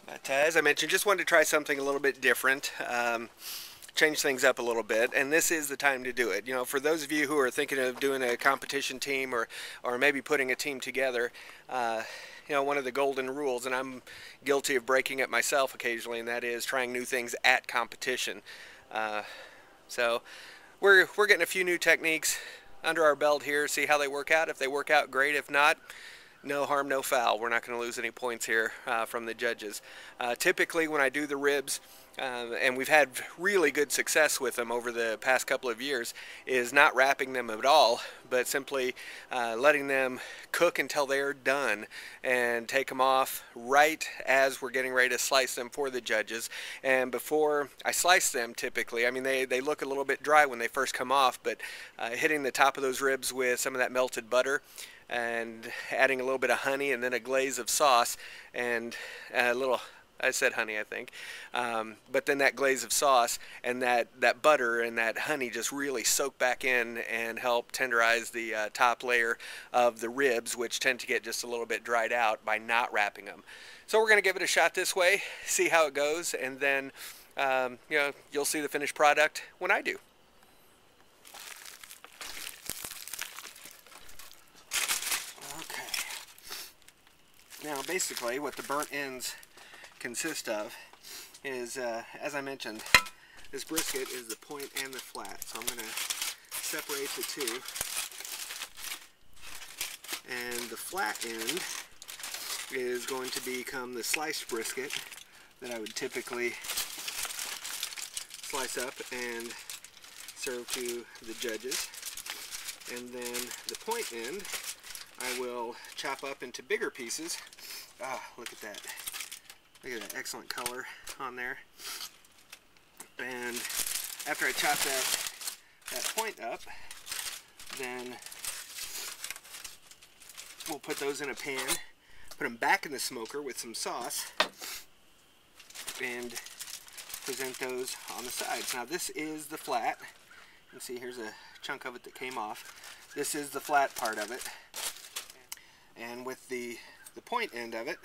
But as I mentioned, just wanted to try something a little bit different. Change things up a little bit, and this is the time to do it. You know, for those of you who are thinking of doing a competition team or maybe putting a team together, you know, one of the golden rules, and I'm guilty of breaking it myself occasionally, and that is trying new things at competition. So we're getting a few new techniques under our belt here, see how they work out. If they work out, great. If not, no harm, no foul. We're not going to lose any points here from the judges. Typically when I do the ribs, and we've had really good success with them over the past couple of years, is not wrapping them at all, but simply letting them cook until they're done and take them off right as we're getting ready to slice them for the judges. And before I slice them, typically, I mean, they look a little bit dry when they first come off, but hitting the top of those ribs with some of that melted butter and adding a little bit of honey and then a glaze of sauce and a little, I said honey, I think, but then that glaze of sauce and that butter and that honey just really soak back in and help tenderize the top layer of the ribs, which tend to get just a little bit dried out by not wrapping them. So we're going to give it a shot this way, see how it goes, and then you know, you'll see the finished product when I do. Now basically what the burnt ends consist of is, as I mentioned, this brisket is the point and the flat. So I'm going to separate the two. And the flat end is going to become the sliced brisket that I would typically slice up and serve to the judges. And then the point end I will chop up into bigger pieces. Ah, look at that. Look at that excellent color on there. And after I chop that point up, then we'll put those in a pan, put them back in the smoker with some sauce, and present those on the sides. Now this is the flat. You can see here's a chunk of it that came off. This is the flat part of it. And with the point end of it,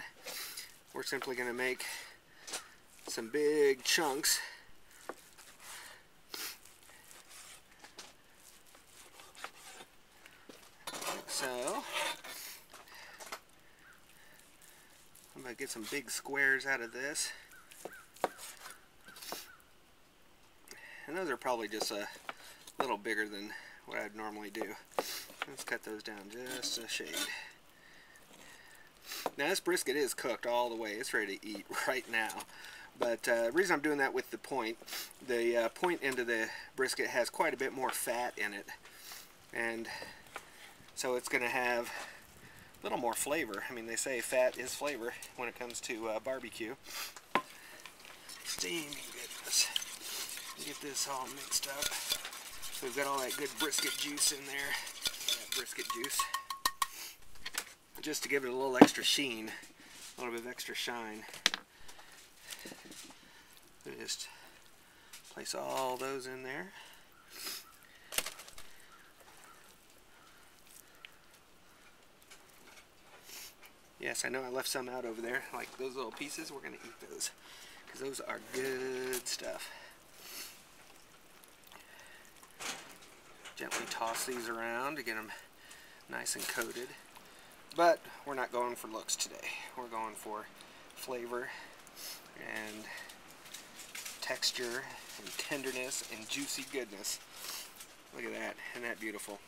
we're simply going to make some big chunks. Like so. I'm going to get some big squares out of this. And those are probably just a little bigger than what I'd normally do. Let's cut those down just a shade. Now this brisket is cooked all the way. It's ready to eat right now. But the reason I'm doing that with the point end of the brisket has quite a bit more fat in it. And so it's going to have a little more flavor. I mean, they say fat is flavor when it comes to barbecue. Steaming goodness. Get this all mixed up. So we've got all that good brisket juice in there. That brisket juice. Just to give it a little extra sheen, a little bit of extra shine. Just place all those in there. Yes, I know I left some out over there, like those little pieces. We're going to eat those, because those are good stuff. Gently toss these around to get them nice and coated. But we're not going for looks today. We're going for flavor and texture and tenderness and juicy goodness. Look at that. Isn't that beautiful?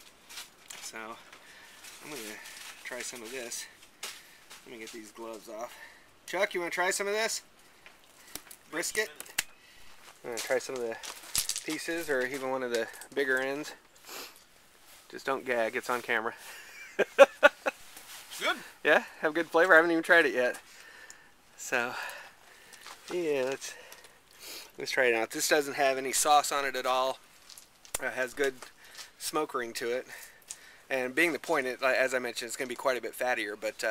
So I'm going to try some of this. Let me get these gloves off. Chuck, you want to try some of this? Brisket? I'm going to try some of the pieces or even one of the bigger ends. Just don't gag. It's on camera. Good. Yeah, have good flavor. I haven't even tried it yet. So, yeah, let's try it out. This doesn't have any sauce on it at all. It has good smoke ring to it. And being the point, as I mentioned, it's going to be quite a bit fattier, but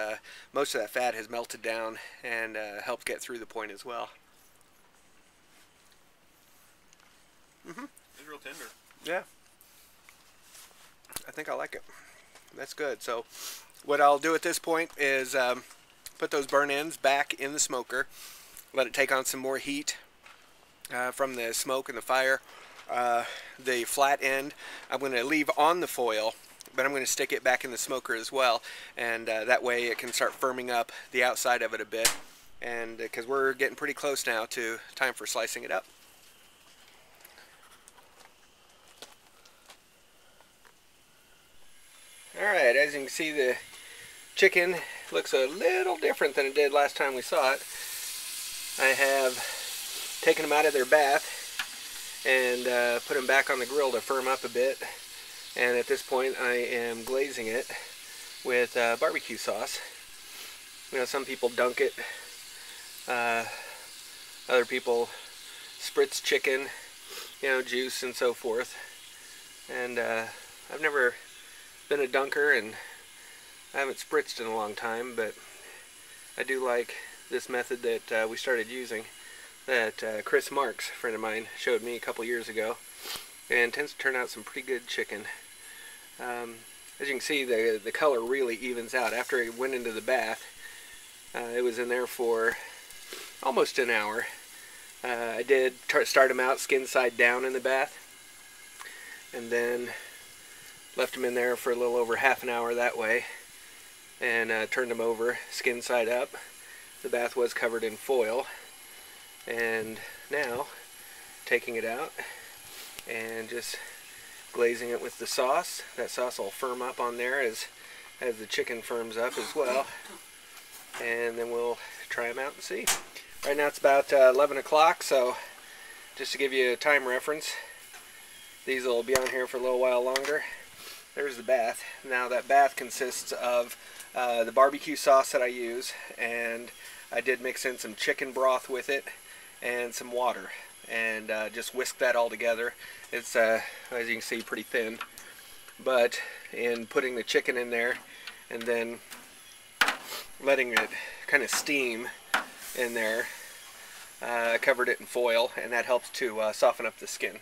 most of that fat has melted down and helped get through the point as well. It's real tender. Yeah. I think I like it. That's good. So what I'll do at this point is put those burn ends back in the smoker let it take on some more heat from the smoke and the fire. The flat end I'm going to leave on the foil, but I'm going to stick it back in the smoker as well, and that way it can start firming up the outside of it a bit, and because we're getting pretty close now to time for slicing it up. Alright, as you can see, the chicken looks a little different than it did last time we saw it. I have taken them out of their bath and put them back on the grill to firm up a bit, and at this point I am glazing it with barbecue sauce. You know, some people dunk it, other people spritz chicken, you know, juice and so forth, and I've never been a dunker and I haven't spritzed in a long time, but I do like this method that we started using, that Chris Marks, a friend of mine, showed me a couple years ago, and tends to turn out some pretty good chicken. As you can see, the color really evens out. After it went into the bath, it was in there for almost an hour. I did start them out skin side down in the bath, and then left them in there for a little over half an hour that way, and turned them over skin side up. The bath was covered in foil, and now taking it out and just glazing it with the sauce. That sauce will firm up on there as the chicken firms up as well, and then we'll try them out and see. Right now it's about 11 o'clock, so just to give you a time reference, these will be on here for a little while longer. There's the bath. Now that bath consists of the barbecue sauce that I use, and I did mix in some chicken broth with it and some water, and just whisk that all together. It's as you can see, pretty thin, but in putting the chicken in there and then letting it kind of steam in there, I covered it in foil, and that helps to soften up the skin.